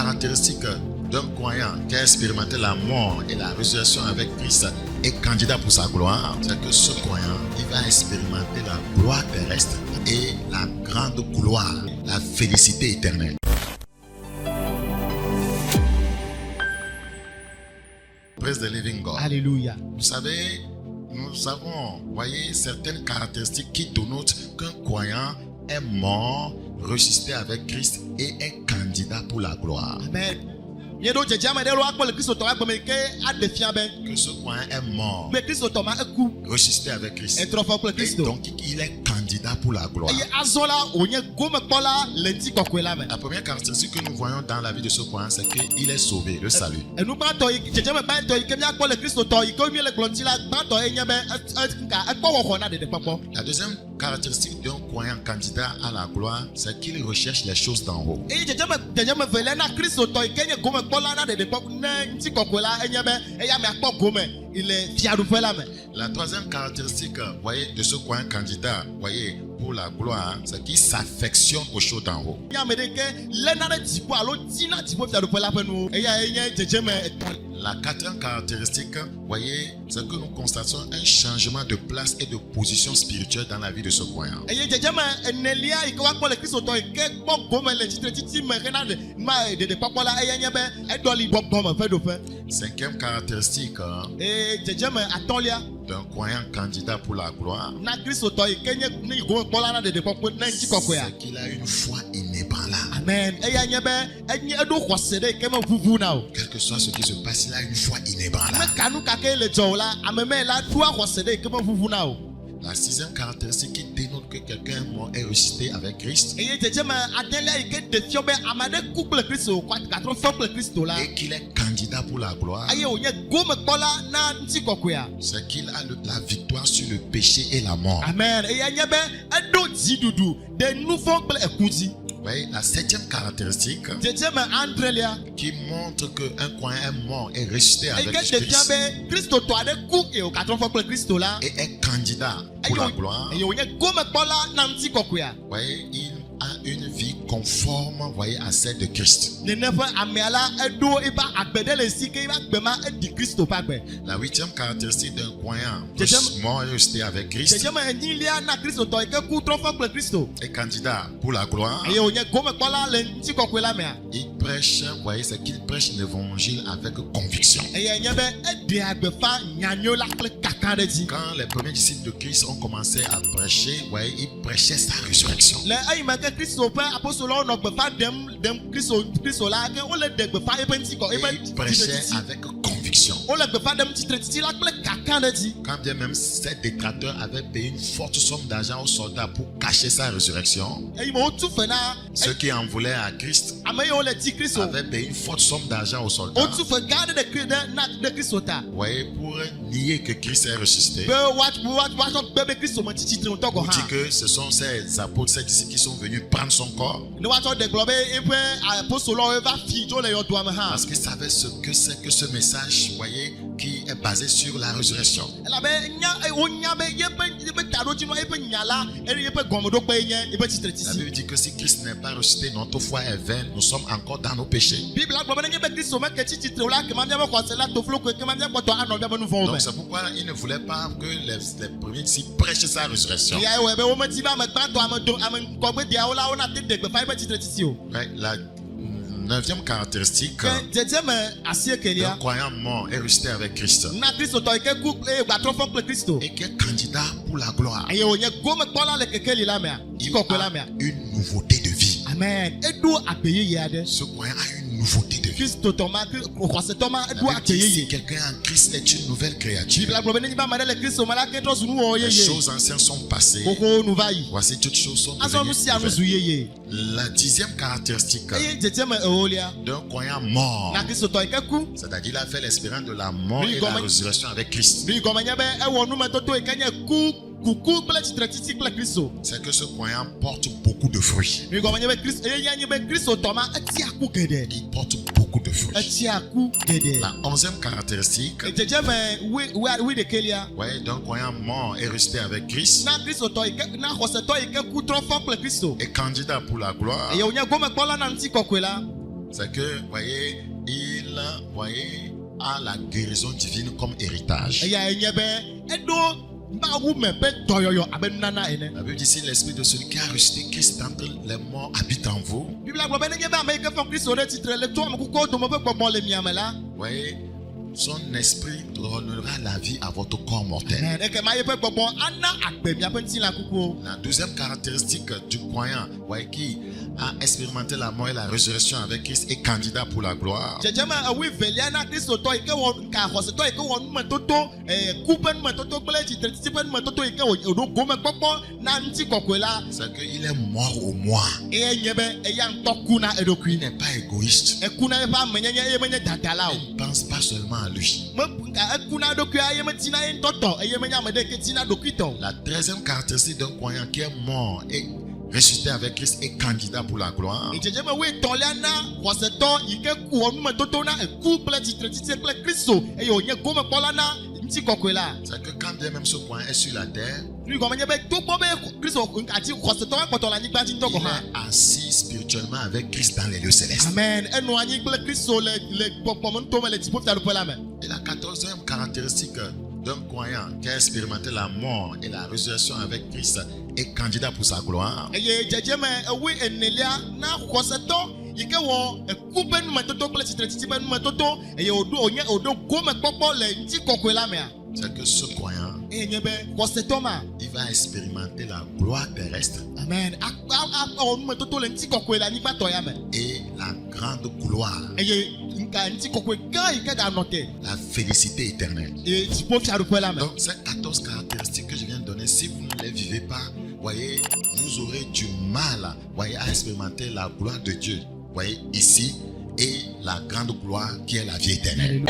caractéristique d'un croyant qui a expérimenté la mort et la résurrection avec Christ et candidat pour sa gloire, c'est que ce croyant, il va expérimenter la gloire terrestre et la grande gloire, la félicité éternelle. Praise the living God. Alléluia. Vous savez, nous avons, voyez, certaines caractéristiques qui dénotent qu'un croyant est mort, ressuscité avec Christ et est candidat pour la gloire. Amen. Que ce croyant est mort, ressuscité avec Christ. Et donc il est candidat pour la gloire. La première caractéristique que nous voyons dans la vie de ce croyant, c'est qu'il est sauvé, le salut. La deuxième caractéristique d'un croyant candidat à la gloire, c'est qu'il recherche les choses d'en haut. La troisième caractéristique, voyez, de ce croyant candidat, voyez, pour la gloire, c'est qu'il s'affectionne aux choses d'en haut. La quatrième caractéristique, voyez, c'est que nous constatons un changement de place et de position spirituelle dans la vie de ce croyant. Cinquième caractéristique d'un croyant candidat pour la gloire, c'est qu'il a une foi inébranlable. Amen. Quel que soit ce qui se passe, il a une foi inébranlable. La sixième caractéristique qui dénote que quelqu'un est mort et ressuscité avec Christ, et qu'il est candidat pour la gloire, c'est qu'il a la victoire sur le péché et la mort. Amen. Oui, la septième caractéristique qui montre qu'un croyant est mort et ressuscité avec Christ et est candidat pour la gloire, voyez, il a une vie conforme, voyez, à celle de Christ. La huitième caractéristique d'un croyant mort et ressuscité avec Christ est candidat pour la gloire. Il prêche, voyez, c'est qu'il prêche l'évangile avec conviction. Quand les premiers disciples de Christ ont commencé à prêcher, voyez, ils prêchaient sa résurrection. Il prêchait avec conviction. Quand bien même ces détracteurs avaient payé une forte somme d'argent aux soldats pour cacher sa résurrection, ceux qui en voulaient à Christ avaient payé une forte somme d'argent aux soldats, voyez, pour nier que Christ est ressuscité. Pour dire que ce sont ces apôtres, ces disciples qui sont venus prendre son corps. Parce qu'ils savaient ce que c'est que ce message, voyez, qui est basé sur la résurrection. La Bible dit que si Christ n'est pas ressuscité, notre foi est vaine, nous sommes encore dans nos péchés. Donc c'est pourquoi il ne voulait pas que les premiers disciples prêchent sa résurrection. La neuvième caractéristique d'un croyant mort et ressuscité avec Christ et qui est candidat pour la gloire, il a une nouveauté de vie. Amen. Ce croyant a une nouveauté de vie. Si quelqu'un en Christ est une nouvelle créature, les choses anciennes sont passées, voici toutes choses sont devenues nouvelles. La dixième caractéristique d'un croyant mort, c'est-à-dire il a fait l'expérience de la mort et la résurrection avec Christ, c'est que ce croyant porte beaucoup de fruits. Il porte beaucoup de fruits. La onzième caractéristique, ouais, d'un croyant mort et ressuscité avec Christ et candidat pour la gloire, c'est que, voyez, il a la guérison divine comme héritage. La Bible dit ici, l'esprit de celui qui a ressuscité Christ d'entre les morts habite en vous. Voyez, son esprit donnera la vie à votre corps mortel. La deuxième caractéristique du croyant, voyez, qui a expérimenté la mort et la résurrection avec Christ est candidat pour la gloire. C'est que il est mort au moi. Il n'est pas égoïste. Il ne pense pas seulement à lui. La troisième caractéristique d'un croyant qui est mort et ressuscité avec Christ est candidat pour la gloire. C'est que quand bien même ce croyant est sur la terre, il est assis spirituellement avec Christ dans les lieux célestes. Amen. Et la 14e caractéristique d'un croyant qui a expérimenté la mort et la résurrection avec Christ est candidat pour sa gloire. C'est que ce croyant, il va expérimenter la gloire terrestre. Amen. Et la grande gloire, la félicité éternelle. Donc ces 14 caractéristiques que je viens de donner, si vous ne les vivez pas, voyez, vous aurez du mal, voyez, à expérimenter la gloire de Dieu, voyez, ici, et la grande gloire qui est la vie éternelle.